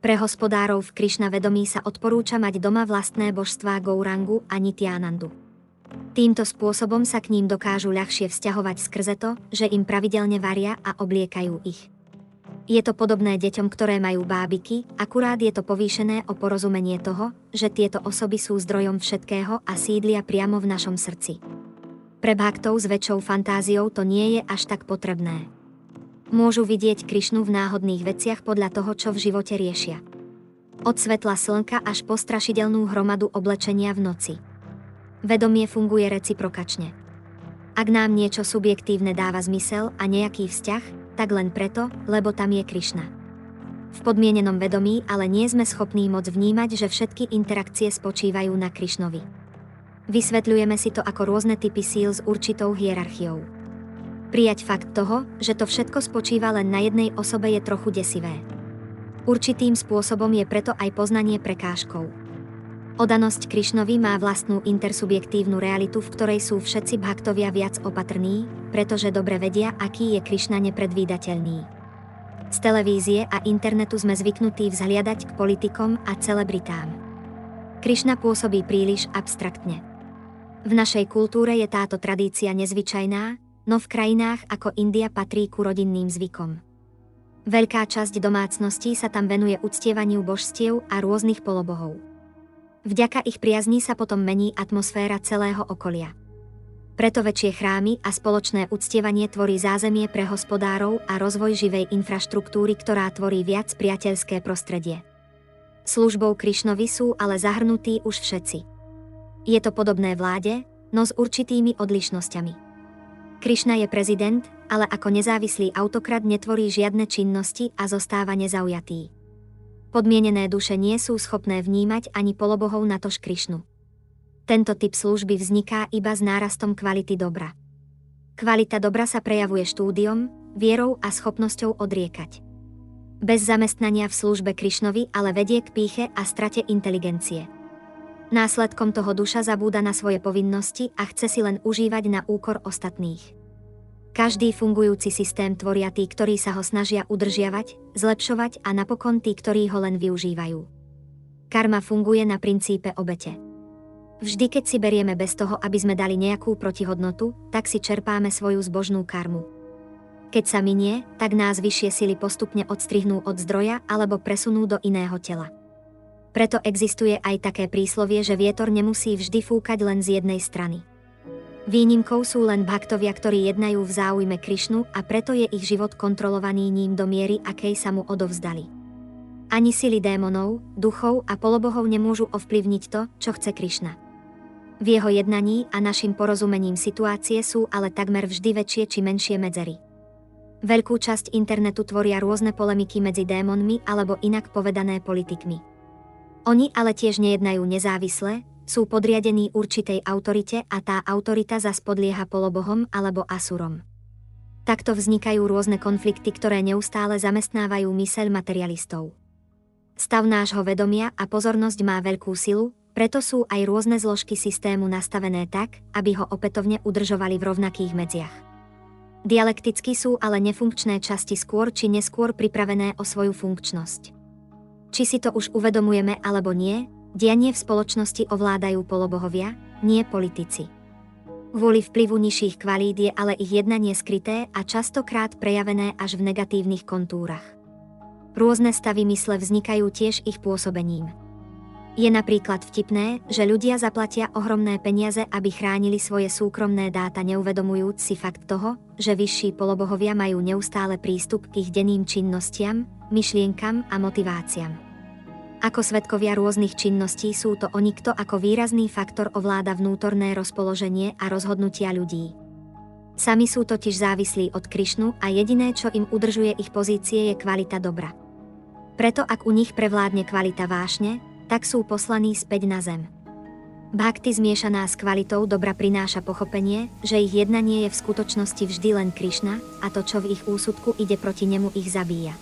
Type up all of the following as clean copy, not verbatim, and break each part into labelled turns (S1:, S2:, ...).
S1: Pre hospodárov v Krišna vedomí sa odporúča mať doma vlastné božstvá Gourangu a Nityanandu. Týmto spôsobom sa k ním dokážu ľahšie vzťahovať skrze to, že im pravidelne varia a obliekajú ich. Je to podobné deťom, ktoré majú bábiky, akurát je to povýšené o porozumenie toho, že tieto osoby sú zdrojom všetkého a sídlia priamo v našom srdci. Pre bhaktov s väčšou fantáziou to nie je až tak potrebné. Môžu vidieť Krišnu v náhodných veciach podľa toho, čo v živote riešia. Od svetla slnka až po strašidelnú hromadu oblečenia v noci. Vedomie funguje reciprokačne. Ak nám niečo subjektívne dáva zmysel a nejaký vzťah, tak len preto, lebo tam je Krišna. V podmienenom vedomí ale nie sme schopní moc vnímať, že všetky interakcie spočívajú na Krišnovi. Vysvetľujeme si to ako rôzne typy síl s určitou hierarchiou. Prijať fakt toho, že to všetko spočíva len na jednej osobe, je trochu desivé. Určitým spôsobom je preto aj poznanie prekážkou. Odanosť Krišnovi má vlastnú intersubjektívnu realitu, v ktorej sú všetci bhaktovia viac opatrní, pretože dobre vedia, aký je Krišna nepredvídateľný. Z televízie a internetu sme zvyknutí vzhliadať k politikom a celebritám. Krišna pôsobí príliš abstraktne. V našej kultúre je táto tradícia nezvyčajná, no v krajinách ako India patrí ku rodinným zvykom. Veľká časť domácností sa tam venuje uctievaniu božstiev a rôznych polobohov. Vďaka ich priazni sa potom mení atmosféra celého okolia. Preto väčšie chrámy a spoločné uctievanie tvorí zázemie pre hospodárov a rozvoj živej infraštruktúry, ktorá tvorí viac priateľské prostredie. Službou Krišnovi sú ale zahrnutí už všetci. Je to podobné vláde, no s určitými odlišnosťami. Krišna je prezident, ale ako nezávislý autokrat netvorí žiadne činnosti a zostáva nezaujatý. Podmienené duše nie sú schopné vnímať ani polobohov natož Krišnu. Tento typ služby vzniká iba s nárastom kvality dobra. Kvalita dobra sa prejavuje štúdiom, vierou a schopnosťou odriekať. Bez zamestnania v službe Krišnovi ale vedie k pýche a strate inteligencie. Následkom toho duša zabúda na svoje povinnosti a chce si len užívať na úkor ostatných. Každý fungujúci systém tvoria tí, ktorí sa ho snažia udržiavať, zlepšovať a napokon tí, ktorí ho len využívajú. Karma funguje na princípe obete. Vždy, keď si berieme bez toho, aby sme dali nejakú protihodnotu, tak si čerpáme svoju zbožnú karmu. Keď sa minie, tak nás vyššie sily postupne odstrihnú od zdroja alebo presunú do iného tela. Preto existuje aj také príslovie, že vietor nemusí vždy fúkať len z jednej strany. Výnimkou sú len bhaktovia, ktorí jednajú v záujme Krišnu a preto je ich život kontrolovaný ním do miery, akej sa mu odovzdali. Ani sily démonov, duchov a polobohov nemôžu ovplyvniť to, čo chce Krišna. V jeho jednaní a našim porozumením situácie sú ale takmer vždy väčšie či menšie medzery. Veľkú časť internetu tvoria rôzne polemiky medzi démonmi alebo inak povedané politikmi. Oni ale tiež nejednajú nezávisle, sú podriadení určitej autorite a tá autorita zas podlieha polobohom alebo asurom. Takto vznikajú rôzne konflikty, ktoré neustále zamestnávajú myseľ materialistov. Stav nášho vedomia a pozornosť má veľkú silu, preto sú aj rôzne zložky systému nastavené tak, aby ho opätovne udržovali v rovnakých medziach. Dialekticky sú ale nefunkčné časti skôr či neskôr pripravené o svoju funkčnosť. Či si to už uvedomujeme alebo nie, dianie v spoločnosti ovládajú polobohovia, nie politici. Kvôli vplyvu nižších kvalít je ale ich jednanie skryté a častokrát prejavené až v negatívnych kontúrach. Rôzne stavy mysle vznikajú tiež ich pôsobením. Je napríklad vtipné, že ľudia zaplatia ohromné peniaze, aby chránili svoje súkromné dáta, neuvedomujúc si fakt toho, že vyšší polobohovia majú neustále prístup k ich denným činnostiam, myšlienkam a motiváciám. Ako svedkovia rôznych činností sú to oni, kto ako výrazný faktor ovláda vnútorné rozpoloženie a rozhodnutia ľudí. Sami sú totiž závislí od Krišnu a jediné, čo im udržuje ich pozície, je kvalita dobra. Preto ak u nich prevládne kvalita vášne, tak sú poslaní späť na zem. Bhakti zmiešaná s kvalitou dobra prináša pochopenie, že ich jednanie je v skutočnosti vždy len Krišna a to, čo v ich úsudku ide proti nemu, ich zabíja.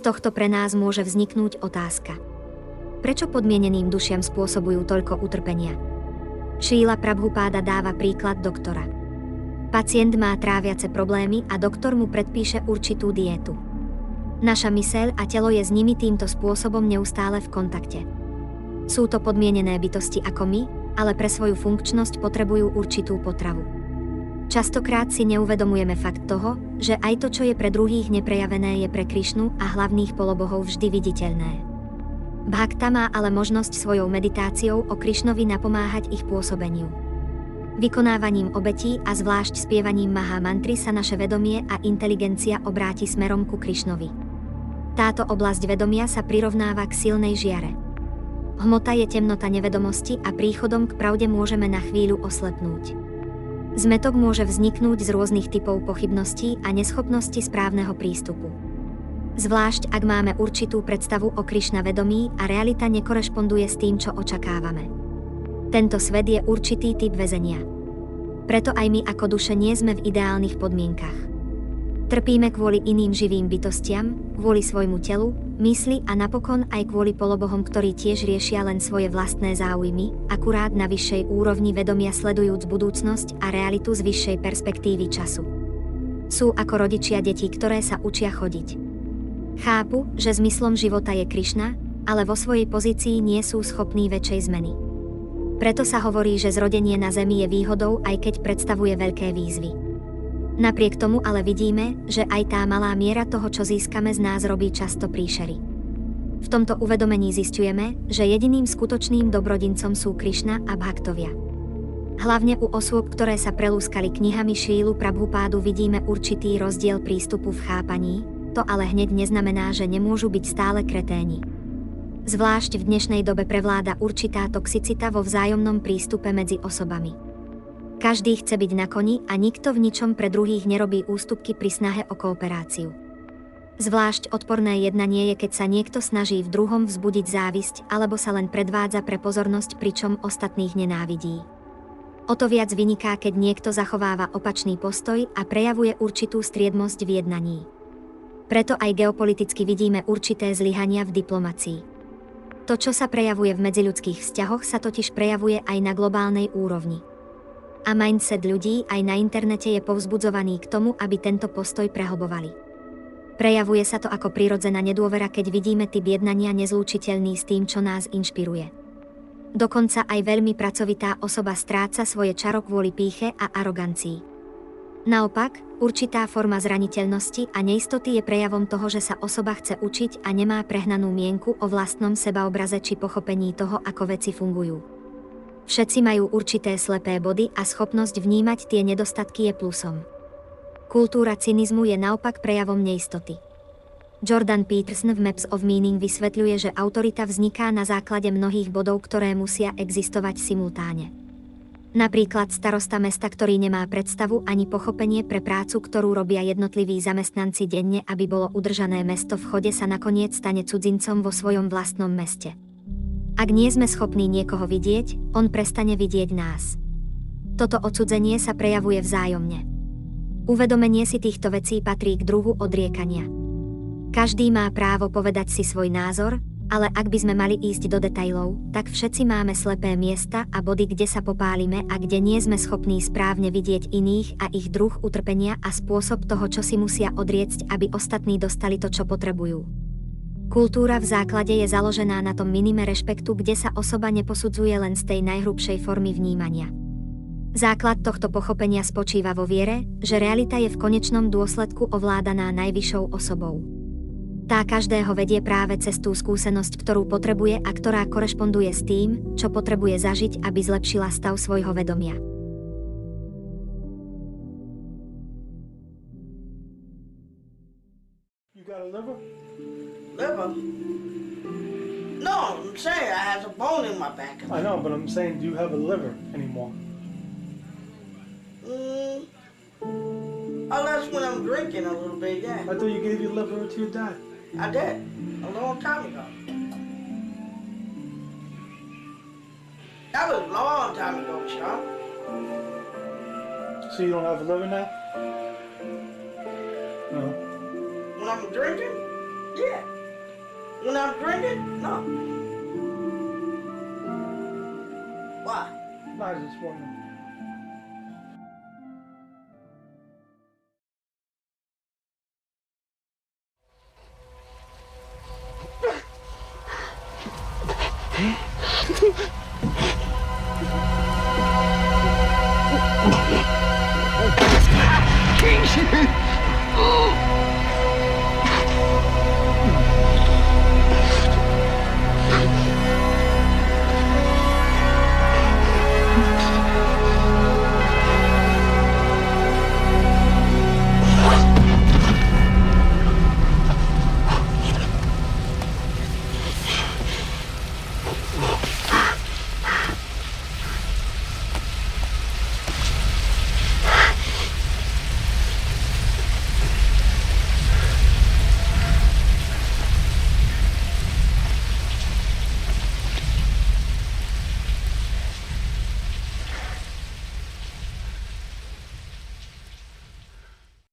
S1: tohto pre nás môže vzniknúť otázka. Prečo podmieneným dušiam spôsobujú toľko utrpenia? Šríla Prabhupáda dáva príklad doktora. Pacient má tráviace problémy a doktor mu predpíše určitú dietu. Naša myseľ a telo je s nimi týmto spôsobom neustále v kontakte. Sú to podmienené bytosti ako my, ale pre svoju funkčnosť potrebujú určitú potravu. Častokrát si neuvedomujeme fakt toho, že aj to, čo je pre druhých neprejavené, je pre Krišnu a hlavných polobohov vždy viditeľné. Bhakta má ale možnosť svojou meditáciou o Krišnovi napomáhať ich pôsobeniu. Vykonávaním obetí a zvlášť spievaním Mahamantry sa naše vedomie a inteligencia obráti smerom ku Krišnovi. Táto oblasť vedomia sa prirovnáva k silnej žiare. Hmota je temnota nevedomosti a príchodom k pravde môžeme na chvíľu oslepnúť. Zmätok môže vzniknúť z rôznych typov pochybností a neschopnosti správneho prístupu. Zvlášť ak máme určitú predstavu o Krišna vedomí a realita nekorešponduje s tým, čo očakávame. Tento svet je určitý typ väzenia. Preto aj my ako duše nie sme v ideálnych podmienkach. Trpíme kvôli iným živým bytostiam, kvôli svojmu telu, mysli a napokon aj kvôli polobohom, ktorí tiež riešia len svoje vlastné záujmy, akurát na vyššej úrovni vedomia sledujúc budúcnosť a realitu z vyššej perspektívy času. Sú ako rodičia detí, ktoré sa učia chodiť. Chápu, že zmyslom života je Krišna, ale vo svojej pozícii nie sú schopní väčšej zmeny. Preto sa hovorí, že zrodenie na Zemi je výhodou, aj keď predstavuje veľké výzvy. Napriek tomu ale vidíme, že aj tá malá miera toho, čo získame, z nás robí často príšery. V tomto uvedomení zisťujeme, že jediným skutočným dobrodincom sú Krišna a bhaktovia. Hlavne u osôb, ktoré sa prelúskali knihami Šrílu Prabhupádu, vidíme určitý rozdiel prístupu v chápaní, to ale hneď neznamená, že nemôžu byť stále kreténi. Zvlášť v dnešnej dobe prevláda určitá toxicita vo vzájomnom prístupe medzi osobami. Každý chce byť na koni a nikto v ničom pre druhých nerobí ústupky pri snahe o kooperáciu. Zvlášť odporné jednanie je, keď sa niekto snaží v druhom vzbudiť závisť alebo sa len predvádza pre pozornosť, pričom ostatných nenávidí. O to viac vyniká, keď niekto zachováva opačný postoj a prejavuje určitú striedmosť v jednaní. Preto aj geopoliticky vidíme určité zlyhania v diplomácii. To, čo sa prejavuje v medziľudských vzťahoch, sa totiž prejavuje aj na globálnej úrovni. A mindset ľudí aj na internete je povzbudzovaný k tomu, aby tento postoj prehlbovali. Prejavuje sa to ako prirodzená nedôvera, keď vidíme typ jednania nezlúčiteľný s tým, čo nás inšpiruje. Dokonca aj veľmi pracovitá osoba stráca svoje čaro kvôli pýche a arogancii. Naopak, určitá forma zraniteľnosti a neistoty je prejavom toho, že sa osoba chce učiť a nemá prehnanú mienku o vlastnom sebaobraze či pochopení toho, ako veci fungujú. Všetci majú určité slepé body a schopnosť vnímať tie nedostatky je plusom. Kultúra cynizmu je naopak prejavom neistoty. Jordan Peterson v Maps of Meaning vysvetľuje, že autorita vzniká na základe mnohých bodov, ktoré musia existovať simultáne. Napríklad starosta mesta, ktorý nemá predstavu ani pochopenie pre prácu, ktorú robia jednotliví zamestnanci denne, aby bolo udržané mesto v chode, sa nakoniec stane cudzincom vo svojom vlastnom meste. Ak nie sme schopní niekoho vidieť, on prestane vidieť nás. Toto odcudzenie sa prejavuje vzájomne. Uvedomenie si týchto vecí patrí k druhu odriekania. Každý má právo povedať si svoj názor, ale ak by sme mali ísť do detailov, tak všetci máme slepé miesta a body, kde sa popálime a kde nie sme schopní správne vidieť iných a ich druh utrpenia a spôsob toho, čo si musia odriecť, aby ostatní dostali to, čo potrebujú. Kultúra v základe je založená na tom minime rešpektu, kde sa osoba neposudzuje len z tej najhrubšej formy vnímania. Základ tohto pochopenia spočíva vo viere, že realita je v konečnom dôsledku ovládaná najvyššou osobou. Tá každého vedie práve cez tú skúsenosť, ktorú potrebuje a ktorá korešponduje s tým, čo potrebuje zažiť, aby zlepšila stav svojho vedomia.
S2: You got a liver?
S3: Liver? No, I'm saying I have a bone in my back.
S2: I know, but I'm saying, do you have a liver anymore?
S3: Unless when I'm drinking a little bit, yeah.
S2: I thought you gave your liver to your dad.
S3: I did, a long time ago. That was a long time ago, Sean.
S2: So you don't have a liver now? No.
S3: When I'm drinking? Yeah. When I'm drinking? No. Why?
S2: No, I just want to.